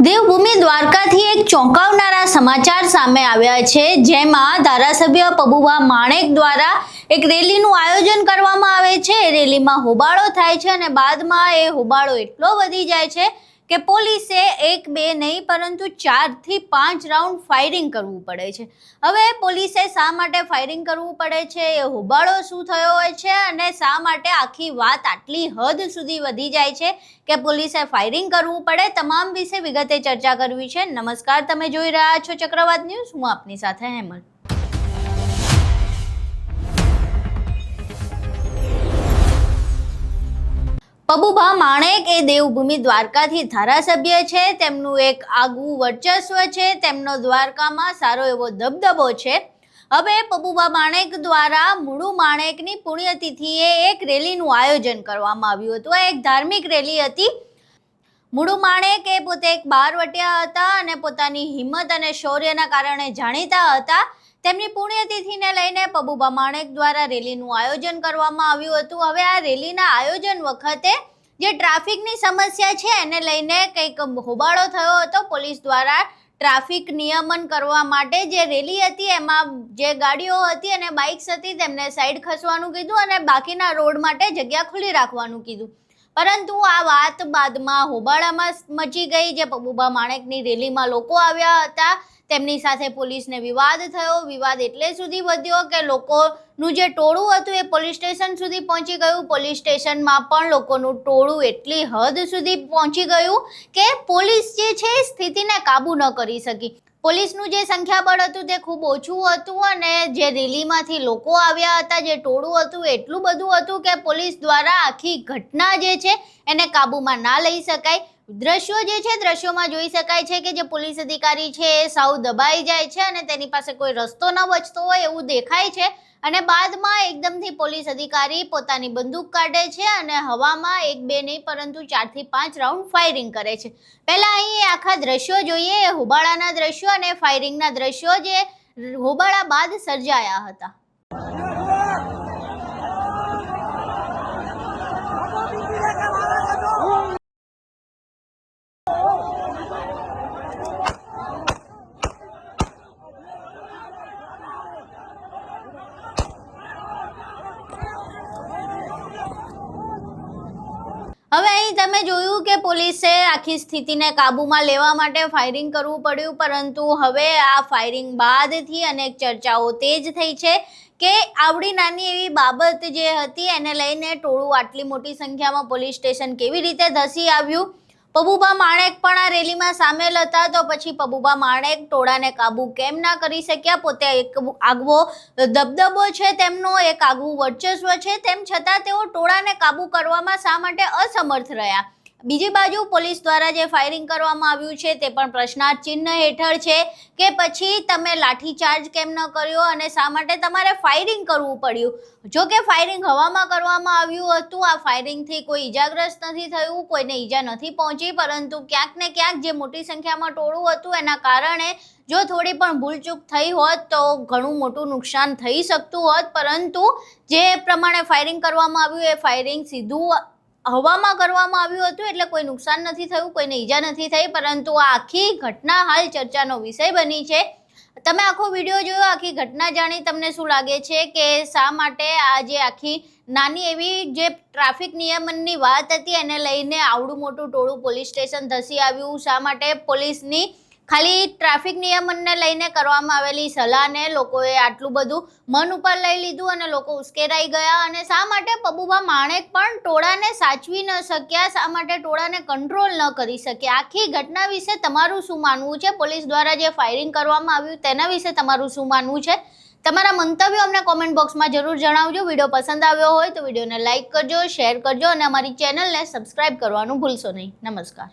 દેવભૂમિ દ્વારકાથી એક ચોંકાવનારા સમાચાર સામે આવ્યા છે, જેમાં ધારાસભ્ય પબુભા માણેક દ્વારા એક રેલીનું આયોજન કરવામાં આવે છે। રેલીમાં હોબાળો થાય છે અને બાદમાં એ હોબાળો એટલો વધી જાય છે કે પોલીસે 1-2 નહીં પરંતુ 4 થી 5 રાઉન્ડ ફાયરિંગ કરવું પડે છે। હવે પોલીસે શા માટે ફાયરિંગ કરવું પડે છે, એ હોબાળો શું થયો હોય છે અને શા માટે આખી વાત આટલી હદ સુધી વધી જાય છે કે પોલીસે ફાયરિંગ કરવું પડે, તમામ વિશે વિગતે ચર્ચા કરવી છે। નમસ્કાર, તમે જોઈ રહ્યા છો ચક્રવાત ન્યૂઝ, હું આપની સાથે હેમલ। પબુભા માણેક એ દેવભૂમિ દ્વારકાથી ધારાસભ્ય છે। તેમનું એક આગવું વર્ચસ્વ છે, તેમનો દ્વારકામાં સારો એવો દબદબો છે। હવે પબુભા માણેક દ્વારા મુળુ માણેકની પુણ્યતિથિએ એક રેલીનું આયોજન કરવામાં આવ્યું હતું। આ એક ધાર્મિક રેલી હતી। મુળુ માણેક એ પોતે એક બારવટિયા હતા અને પોતાની હિંમત અને શૌર્યના કારણે જાણીતા હતા। તેમની પુણ્યતિથિને લઈને પબુભા માણેક દ્વારા રેલીનું આયોજન કરવામાં આવ્યું હતું। હવે આ રેલીના આયોજન વખતે જે ટ્રાફિકની સમસ્યા છે એને લઈને કંઈક હોબાળો થયો હતો। પોલીસ દ્વારા ટ્રાફિક નિયમન કરવા માટે જે રેલી હતી એમાં જે ગાડીઓ હતી અને બાઇક્સ હતી તેમને સાઈડ ખસવાનું કીધું અને બાકીના રોડ માટે જગ્યા ખુલ્લી રાખવાનું કીધું, પરંતુ આ વાત બાદમાં હોબાળામાં મચી ગઈ। જે પબુભા માણેકની રેલીમાં લોકો આવ્યા હતા તેમની સાથે પોલીસને વિવાદ થયો। વિવાદ એટલે સુધી વધ્યો કે લોકોનું જે ટોળું હતું એ પોલીસ સ્ટેશન સુધી પહોંચી ગયું। પોલીસ સ્ટેશનમાં પણ લોકોનું ટોળું એટલી હદ સુધી પહોંચી ગયું કે પોલીસ જે છે એ સ્થિતિને કાબૂ ન કરી શકી। પોલીસનું જે સંખ્યાબળ હતું તે ખૂબ ઓછું હતું અને જે રેલીમાંથી લોકો આવ્યા હતા, જે ટોળું હતું એટલું બધું હતું કે પોલીસ દ્વારા આખી ઘટના જે છે એને કાબૂમાં ના લઈ શકાય। દ્રશ્યો જે છે, દ્રશ્યોમાં જોઈ શકાય છે કે જે પોલીસ અધિકારી છે એ સાવ દબાઈ જાય છે અને તેની પાસે કોઈ રસ્તો ન બચતો હોય એવું દેખાય છે અને બાદમાં એકદમથી પોલીસ અધિકારી પોતાની બંદૂક કાઢે છે અને હવામાં 1-2 નહીં પરંતુ 4 થી 5 રાઉન્ડ ફાયરિંગ કરે છે। પહેલા અહીં આખા દ્રશ્યો જોઈએ, હોબાળાના દ્રશ્યો અને ફાયરિંગના દ્રશ્યો જે હોબાળા બાદ સર્જાયા હતા। હવે અહીં તમે જોયું કે પોલીસે આખી સ્થિતિને કાબૂમાં લેવા માટે ફાયરિંગ કરવું પડ્યું, પરંતુ હવે આ ફાયરિંગ બાદથી અનેક ચર્ચાઓ તેજ થઈ છે કે આવડી નાની એવી બાબત જે હતી એને લઈને ટોળું આટલી મોટી સંખ્યામાં પોલીસ સ્ટેશન કેવી રીતે ધસી આવ્યું। પબુભા માણેક પણ આ રેલીમાં સામેલ હતા, તો પછી પબુભા માણેક ટોળાને કાબૂ કેમ ના કરી શક્યા? પોતે એક આગવો દબદબો છે તેમનો, એક આગવું વર્ચસ્વ છે, તેમ છતાં તેઓ ટોળાને કાબૂ કરવામાં શા માટે અસમર્થ રહ્યા? બીજી બાજુ પોલીસ દ્વારા જે ફાયરિંગ કરવામાં આવ્યું છે તે પણ પ્રશ્નાર્થ ચિહ્ન હેઠળ છે કે પછી તમે લાઠીચાર્જ કેમ ન કર્યો અને શા માટે તમારે ફાયરિંગ કરવું પડ્યું? જો કે ફાયરિંગ હવામાં કરવામાં આવ્યું હતું, આ ફાયરિંગથી કોઈ ઈજાગ્રસ્ત નથી થયું, કોઈને ઈજા નથી પહોંચી, પરંતુ ક્યાંક ને ક્યાંક જે મોટી સંખ્યામાં ટોળું હતું એના કારણે જો થોડી પણ ભૂલચૂક થઈ હોત તો ઘણું મોટું નુકસાન થઈ શકતું હોત, પરંતુ જે પ્રમાણે ફાયરિંગ કરવામાં આવ્યું એ ફાયરિંગ સીધું હવામાં કરવામાં આવ્યું હતું એટલે કોઈ નુકસાન નથી થયું, કોઈને ઈજા નથી થઈ, પરંતુ આ આખી ઘટના હાલ ચર્ચાનો વિષય બની છે। તમે આખો વિડીયો જોયો, આખી ઘટના જાણી તમને શું લાગે છે કે શા માટે આ જે આખી નાની એવી જે ટ્રાફિક નિયમનની વાત હતી એને લઈને આવડું મોટું ટોળું પોલીસ સ્ટેશન ધસી આવ્યું? શા માટે પોલીસની ખાલી ટ્રાફિક નિયમનને લઈને કરવામાં આવેલી સલાહને લોકોએ આટલું બધું મન ઉપર લઈ લીધું અને લોકો ઉશ્કેરાઈ ગયા? અને શા માટે પબુભા માણેક પણ ટોળાને સાચવી ન શક્યા? શા માટે ટોળાને કંટ્રોલ ન કરી શક્યા? આખી ઘટના વિશે તમારું શું માનવું છે? પોલીસ દ્વારા જે ફાયરિંગ કરવામાં આવ્યું તેના વિશે તમારું શું માનવું છે? તમારા મંતવ્યો અમને કોમેન્ટ બોક્સમાં જરૂર જણાવજો। વિડીયો પસંદ આવ્યો હોય તો વિડીયોને લાઇક કરજો, શેર કરજો અને અમારી ચેનલને સબસ્ક્રાઇબ કરવાનું ભૂલશો નહીં। નમસ્કાર।